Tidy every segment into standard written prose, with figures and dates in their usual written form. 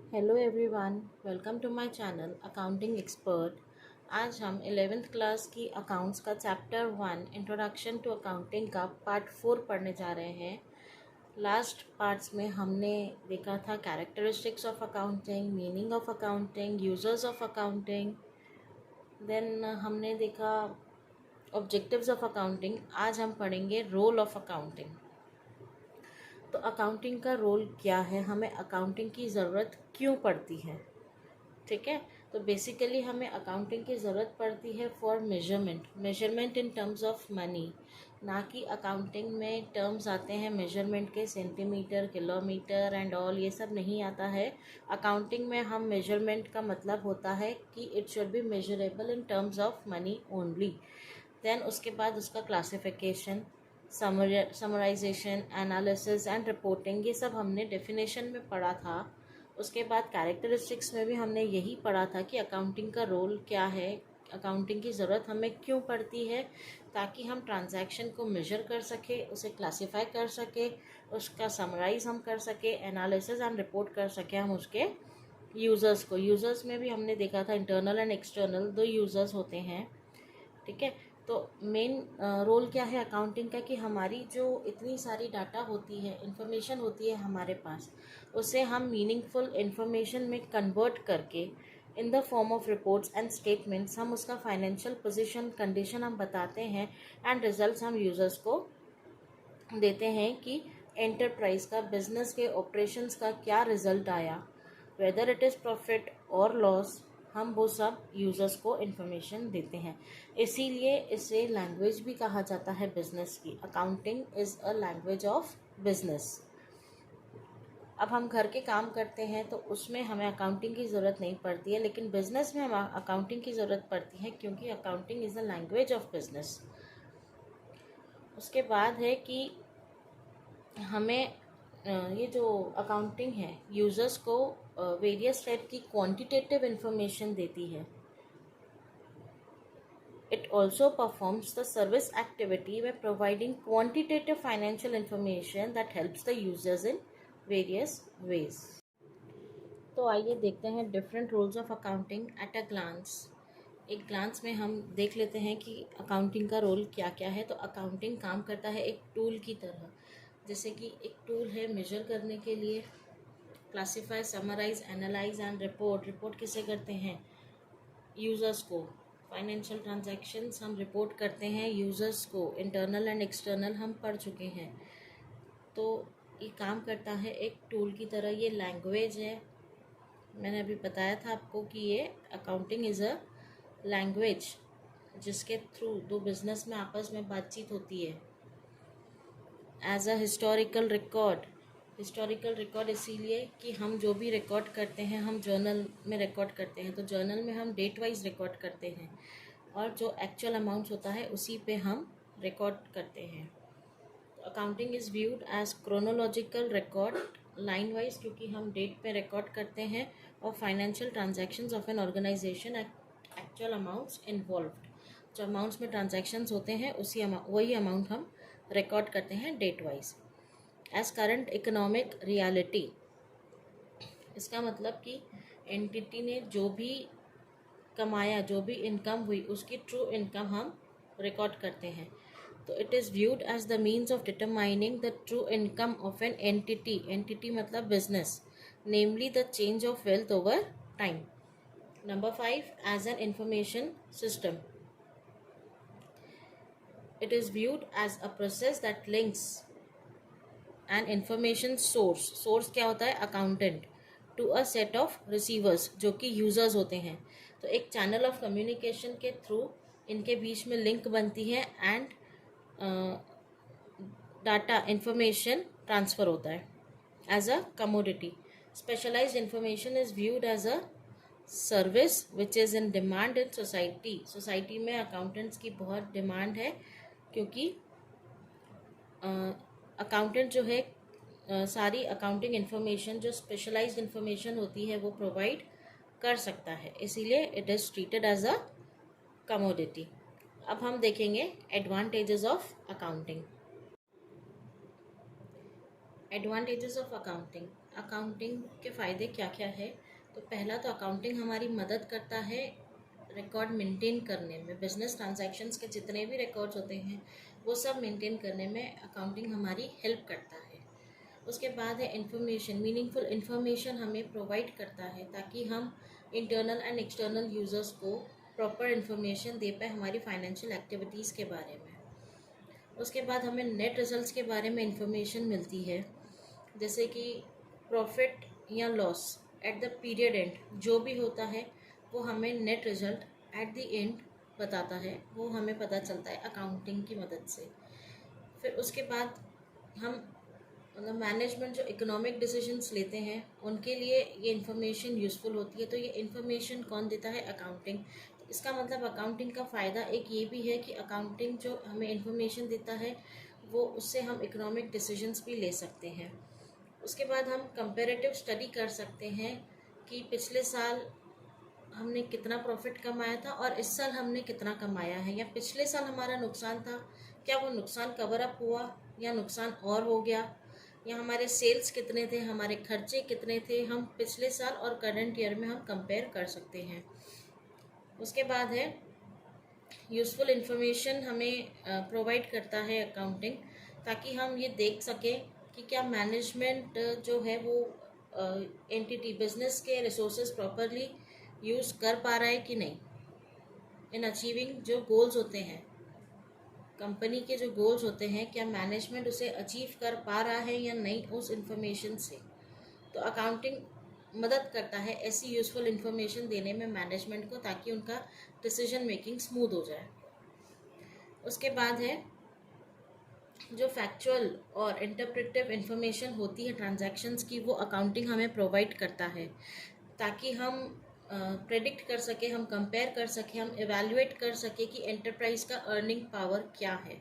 Hello everyone, welcome to my channel accounting expert. आज हम 11th class की accounts का चैप्टर 1 इंट्रोडक्शन टू अकाउंटिंग का पार्ट 4 पढ़ने जा रहे हैं। लास्ट पार्ट्स में हमने देखा था characteristics of accounting, meaning of accounting, users of accounting. Then हमने देखा ऑब्जेक्टिव्स ऑफ अकाउंटिंग। आज हम पढ़ेंगे रोल ऑफ अकाउंटिंग। तो अकाउंटिंग का रोल क्या है, हमें अकाउंटिंग की ज़रूरत क्यों पड़ती है। ठीक है, तो बेसिकली हमें अकाउंटिंग की ज़रूरत पड़ती है for measurement in terms of money. ना कि अकाउंटिंग में टर्म्स आते हैं मेजरमेंट के, सेंटीमीटर, किलोमीटर एंड ऑल, ये सब नहीं आता है। अकाउंटिंग में हम मेजरमेंट का मतलब होता है कि it should be measurable in terms of money only. Then उसके बाद उसका classification, summarisation, analysis and reporting, ये सब हमने डेफिनेशन में पढ़ा था। उसके बाद कैरेक्टरिस्टिक्स में भी हमने यही पढ़ा था कि अकाउंटिंग का रोल क्या है, अकाउंटिंग की ज़रूरत हमें क्यों पड़ती है, ताकि हम ट्रांजैक्शन को मेजर कर सके, उसे क्लासीफाई कर सके, उसका समराइज हम कर सके, एनालिसिस एंड रिपोर्ट कर सके हम उसके यूज़र्स को। यूज़र्स में भी हमने देखा था इंटरनल एंड एक्सटर्नल, दो यूज़र्स होते हैं। ठीक है, तो मेन रोल क्या है अकाउंटिंग का कि हमारी जो इतनी सारी डाटा होती है, इंफॉर्मेशन होती है हमारे पास, उसे हम मीनिंगफुल इंफॉर्मेशन में कन्वर्ट करके in the form of reports and statements हम उसका फाइनेंशियल पोजीशन, कंडीशन हम बताते हैं एंड रिजल्ट्स हम यूजर्स को देते हैं कि एंटरप्राइज का, बिजनेस के ऑपरेशंस का क्या रिजल्ट आया, वेदर इट इज़ प्रॉफिट और लॉस, हम वो सब यूज़र्स को इन्फॉर्मेशन देते हैं। इसीलिए इसे लैंग्वेज भी कहा जाता है बिजनेस की। Accounting is a language of business. अब हम घर के काम करते हैं तो उसमें हमें अकाउंटिंग की ज़रूरत नहीं पड़ती है, लेकिन बिजनेस में हमें अकाउंटिंग की ज़रूरत पड़ती है, क्योंकि accounting is a language of business. उसके बाद है कि हमें ये जो अकाउंटिंग है यूज़र्स को वेरियस टाइप की क्वांटिटेटिव इंफॉर्मेशन देती है। It also performs the service activity by providing quantitative financial information that helps the users in various ways. तो आइए देखते हैं different roles of accounting at a glance. एक ग्लांस में हम देख लेते हैं कि अकाउंटिंग का रोल क्या क्या है। तो अकाउंटिंग काम करता है एक टूल की तरह। जैसे कि एक टूल है मेजर करने के लिए, classify, summarise, analyse and report. Report किसे करते हैं? यूज़र्स को। फाइनेंशियल ट्रांजैक्शंस हम रिपोर्ट करते हैं यूज़र्स को। इंटरनल एंड एक्सटर्नल हम पढ़ चुके हैं। तो ये काम करता है एक टूल की तरह। ये लैंग्वेज है, मैंने अभी बताया था आपको कि ये अकाउंटिंग इज़ अ लैंग्वेज जिसके थ्रू दो बिजनेस में आपस में बातचीत होती है। एज अ हिस्टोरिकल रिकॉर्ड इसीलिए कि हम जो भी रिकॉर्ड करते हैं हम जर्नल में रिकॉर्ड करते हैं। तो जर्नल में हम डेट वाइज रिकॉर्ड करते हैं और जो एक्चुअल अमाउंट होता है उसी पे हम रिकॉर्ड करते हैं। Accounting is viewed as chronological record, line wise, क्योंकि हम डेट पे रिकॉर्ड करते हैं, और financial transactions of an organisation, actual amounts involved. जो अमाउंट्स में ट्रांजैक्शंस होते हैं वही अमाउंट हम रिकॉर्ड करते हैं date wise. As current economic reality, इसका मतलब कि एंटिटी ने जो भी कमाया, जो भी इनकम हुई, उसकी ट्रू इनकम हम रिकॉर्ड करते हैं। तो it is viewed as the means of determining the true income of an entity. Entity मतलब business, namely the change of wealth over time. Number 5, as an information system, it is viewed as a process that links an information source क्या होता है? Accountant, to a set of receivers जो कि users होते हैं। तो एक channel of communication के थ्रू इनके बीच में लिंक बनती है एंड डाटा इंफॉर्मेशन ट्रांसफ़र होता है as a commodity. Specialised information is viewed as a service which is in demand in society में अकाउंटेंट्स की बहुत डिमांड है, क्योंकि अकाउंटेंट जो है सारी अकाउंटिंग इन्फॉर्मेशन, जो स्पेशलाइज्ड इन्फॉर्मेशन होती है, वो प्रोवाइड कर सकता है, इसीलिए it is treated as a commodity. अब हम देखेंगे advantages of accounting. Advantages of accounting. Accounting के फ़ायदे क्या क्या है। तो पहला तो अकाउंटिंग हमारी मदद करता है रिकॉर्ड मेंटेन करने में। बिजनेस ट्रांजैक्शंस के जितने भी रिकॉर्ड्स होते हैं वो सब मेंटेन करने में अकाउंटिंग हमारी हेल्प करता है। उसके बाद है इंफॉर्मेशन, मीनिंगफुल इंफॉर्मेशन हमें प्रोवाइड करता है ताकि हम इंटरनल एंड एक्सटर्नल यूज़र्स को प्रॉपर इंफॉर्मेशन दे पाए हमारी फाइनेंशियल एक्टिविटीज़ के बारे में। उसके बाद हमें नेट रिजल्ट्स के बारे में इंफॉर्मेशन मिलती है, जैसे कि प्रॉफिट या loss at the period and जो भी होता है वो हमें net result at the end बताता है, वो हमें पता चलता है अकाउंटिंग की मदद से। फिर उसके बाद हम मतलब मैनेजमेंट जो इकोनॉमिक डिसीजंस लेते हैं उनके लिए ये इन्फॉर्मेशन यूज़फुल होती है। तो ये इन्फॉर्मेशन कौन देता है? अकाउंटिंग। तो इसका मतलब अकाउंटिंग का फ़ायदा एक ये भी है कि अकाउंटिंग जो हमें इन्फॉर्मेशन देता है वो उससे हम इकोनॉमिक डिसीजंस भी ले सकते हैं। उसके बाद हम कंपैरेटिव स्टडी कर सकते हैं कि पिछले साल हमने कितना प्रॉफिट कमाया था और इस साल हमने कितना कमाया है, या पिछले साल हमारा नुकसान था, क्या वो नुकसान कवर अप हुआ या नुकसान और हो गया, या हमारे सेल्स कितने थे, हमारे खर्चे कितने थे, हम पिछले साल और करंट ईयर में हम कंपेयर कर सकते हैं। उसके बाद है यूज़फुल इन्फॉर्मेशन हमें प्रोवाइड करता है अकाउंटिंग, ताकि हम ये देख सकें कि क्या मैनेजमेंट जो है वो एंटिटी बिजनेस के रिसोर्सेज प्रॉपरली यूज़ कर पा रहा है कि नहीं इन अचीविंग जो गोल्स होते हैं कंपनी के, जो गोल्स होते हैं क्या मैनेजमेंट उसे अचीव कर पा रहा है या नहीं उस इंफॉर्मेशन से। तो अकाउंटिंग मदद करता है ऐसी यूज़फुल इंफॉर्मेशन देने में मैनेजमेंट को, ताकि उनका डिसीजन मेकिंग स्मूथ हो जाए। उसके बाद है जो फैक्चुअल और इंटरप्रेटिव इंफॉर्मेशन होती है ट्रांजैक्शंस की, वो अकाउंटिंग हमें प्रोवाइड करता है ताकि हम प्रेडिक्ट कर सके, हम कंपेयर कर सके, हम एवेल्युएट कर सके कि एंटरप्राइज का अर्निंग पावर क्या है।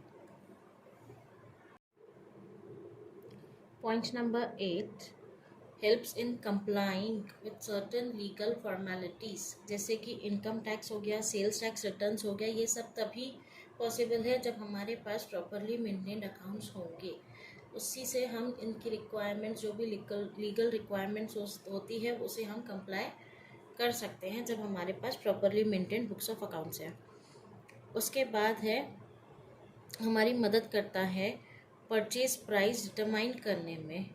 Point number 8, helps in complying with certain legal formalities, जैसे कि इनकम टैक्स हो गया, सेल्स टैक्स रिटर्न्स हो गया, ये सब तभी पॉसिबल है जब हमारे पास प्रॉपरली मेंटेन्ड अकाउंट्स होंगे। उसी से हम इनकी रिक्वायरमेंट्स जो भी लीगल रिक्वायरमेंट्स होती है उसे हम कंप्लाई कर सकते हैं जब हमारे पास properly maintained books of accounts हैं। उसके बाद है हमारी मदद करता है परचेज प्राइस डिटरमाइन करने में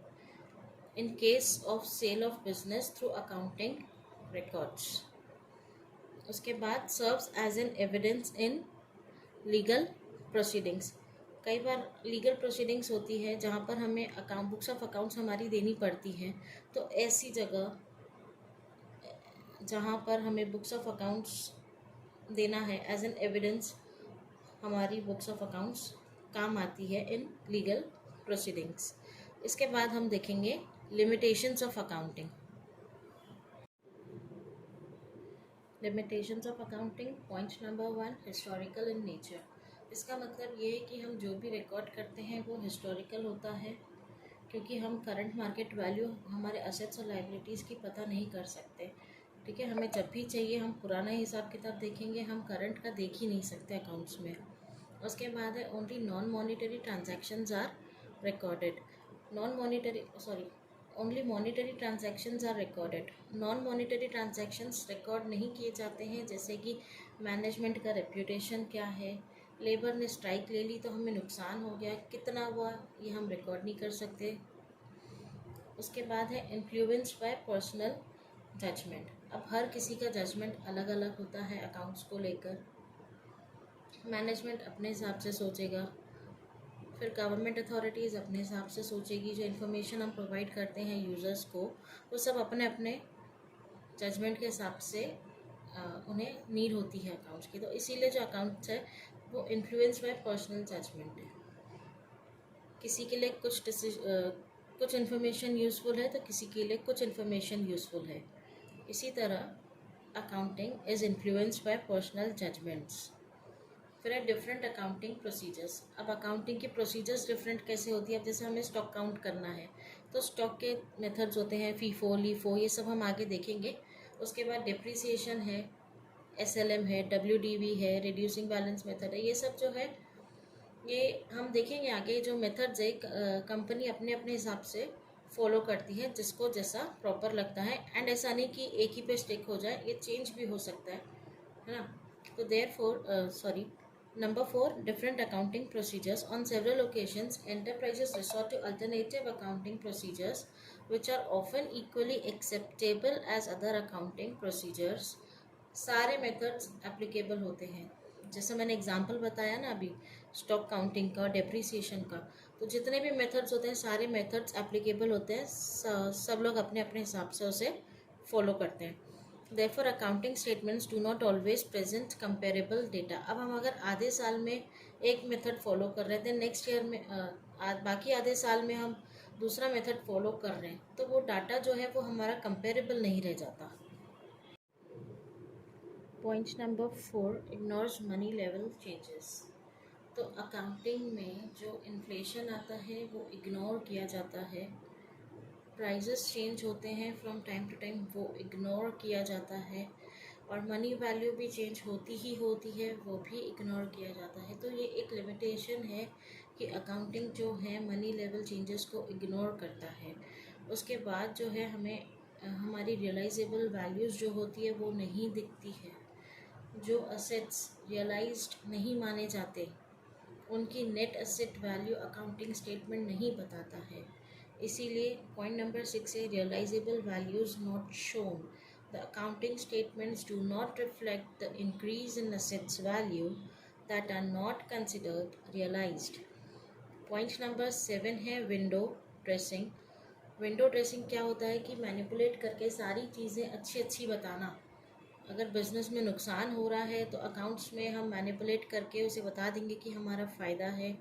in case of sale of business through accounting records. उसके बाद serves as an evidence in legal proceedings. कई बार लीगल प्रोसीडिंग्स होती है जहाँ पर हमें अकाउंट बुक्स ऑफ अकाउंट्स हमारी देनी पड़ती हैं, तो ऐसी जगह जहाँ पर हमें बुक्स ऑफ अकाउंट्स देना है एज एन एविडेंस, हमारी बुक्स ऑफ अकाउंट्स काम आती है इन लीगल प्रोसीडिंग्स। इसके बाद हम देखेंगे limitations of accounting. Limitations of accounting, point number 1, historical in nature. इसका मतलब ये है कि हम जो भी रिकॉर्ड करते हैं वो हिस्टोरिकल होता है, क्योंकि हम करंट मार्केट वैल्यू हमारे असेट्स और लाइबिलिटीज़ की पता नहीं कर सकते। ठीक है, हमें जब भी चाहिए हम पुराना हिसाब किताब देखेंगे, हम करंट का देख ही नहीं सकते अकाउंट्स में। उसके बाद है only non monetary transactions are recorded. Only monetary transactions are recorded. Non monetary transactions record नहीं किए जाते हैं, जैसे कि मैनेजमेंट का रेप्यूटेशन क्या है, लेबर ने स्ट्राइक ले ली तो हमें नुकसान हो गया, कितना हुआ, ये हम रिकॉर्ड नहीं कर सकते। उसके बाद है इन्फ्लुएंस्ड बाय पर्सनल जजमेंट। अब हर किसी का जजमेंट अलग अलग होता है अकाउंट्स को लेकर। मैनेजमेंट अपने हिसाब से सोचेगा, फिर गवर्नमेंट अथॉरिटीज़ अपने हिसाब से सोचेगी, जो इन्फॉर्मेशन हम प्रोवाइड करते हैं यूज़र्स को वो सब अपने अपने जजमेंट के हिसाब से उन्हें नीड होती है अकाउंट्स की। तो इसीलिए जो अकाउंट्स है वो इन्फ्लुएंस बाय पर्सनल जजमेंट है। किसी के लिए कुछ इन्फॉर्मेशन यूज़फुल है तो किसी के लिए कुछ इन्फॉर्मेशन यूज़फुल है। इसी तरह accounting is influenced by personal judgements. फिर है डिफरेंट अकाउंटिंग प्रोसीजर्स। अब अकाउंटिंग की प्रोसीजर्स डिफरेंट कैसे होती है। अब जैसे हमें स्टॉक काउंट करना है तो स्टॉक के मेथड्स होते हैं, फीफो, लीफो, ये सब हम आगे देखेंगे। उसके बाद डिप्रिसिएशन है, एसएलएम है, डब्ल्यूडीवी है, रिड्यूसिंग बैलेंस मेथड है, ये सब जो है ये हम देखेंगे आगे। जो मेथड्स है कंपनी अपने अपने हिसाब से फॉलो करती है जिसको जैसा प्रॉपर लगता है, एंड ऐसा नहीं कि एक ही पे स्टिक हो जाए, ये चेंज भी हो सकता है ना। तो Number 4, different accounting procedures. On several occasions, enterprises resort to alternative accounting procedures, which are often equally acceptable as other accounting procedures. सारे मेथड्स एप्लीकेबल होते हैं, जैसे मैंने एग्जांपल बताया ना अभी, स्टॉक काउंटिंग का, डेप्रिसिएशन का, तो जितने भी मेथड्स होते हैं सारे मेथड्स एप्लीकेबल होते हैं, सब लोग अपने अपने हिसाब से उसे फॉलो करते हैं। Therefore, accounting statements do not always present comparable data. अब हम अगर आधे साल में एक मेथड फॉलो कर रहे थे, नेक्स्ट ईयर में बाकी आधे साल में हम दूसरा मेथड फॉलो कर रहे हैं, तो वो डाटा जो है वो हमारा कंपेरेबल नहीं रह जाता। Point number 4, ignores money level changes. तो अकाउंटिंग में जो इन्फ्लेशन आता है वो इग्नोर किया जाता है, प्राइजेस चेंज होते हैं फ्रॉम टाइम टू टाइम, वो इग्नोर किया जाता है, और मनी वैल्यू भी चेंज होती ही होती है, वो भी इग्नोर किया जाता है। तो ये एक लिमिटेशन है कि अकाउंटिंग जो है मनी लेवल चेंजेस को इग्नोर करता है। उसके बाद जो है हमें हमारी रियलाइजेबल वैल्यूज़ जो होती है वो नहीं दिखती है, जो असेट्स रियलाइज्ड नहीं माने जाते उनकी net asset value accounting statement नहीं बताता है। इसीलिए पॉइंट नंबर 6 है, realisable values not shown. The accounting statements do not reflect the increase in assets value that are not considered realised. Point number 7 है, विंडो ड्रेसिंग। विंडो ड्रेसिंग क्या होता है कि मैनिपुलेट करके सारी चीज़ें अच्छी अच्छी बताना। अगर बिज़नेस में नुकसान हो रहा है तो अकाउंट्स में हम मैनिपुलेट करके उसे बता देंगे कि हमारा फ़ायदा है,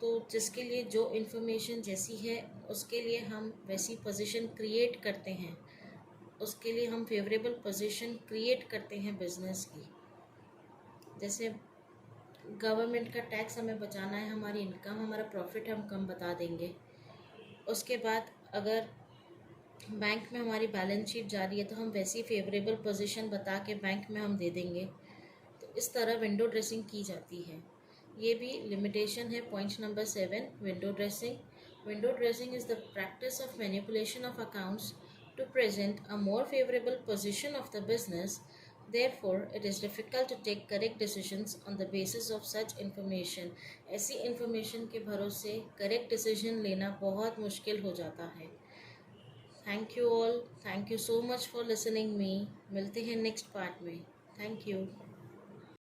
तो जिसके लिए जो इन्फॉर्मेशन जैसी है उसके लिए हम वैसी पोजीशन क्रिएट करते हैं, उसके लिए हम फेवरेबल पोजीशन क्रिएट करते हैं बिज़नेस की। जैसे गवर्नमेंट का टैक्स हमें बचाना है, हमारी इनकम, हमारा प्रॉफिट हम कम बता देंगे। उसके बाद अगर बैंक में हमारी बैलेंस शीट जा रही है तो हम वैसी फेवरेबल पोजीशन बता के बैंक में हम दे देंगे। तो इस तरह विंडो ड्रेसिंग की जाती है, ये भी लिमिटेशन है। Point number 7, window dressing. Window dressing is the practice of manipulation of accounts to present a more favourable position of the business. Therefore, it is difficult to take correct decisions on the basis of such information. ऐसी information के भरोसे correct decision लेना बहुत मुश्किल हो जाता है। Thank you all, thank you so much for listening me. मिलते हैं नेक्स्ट पार्ट में। Thank you.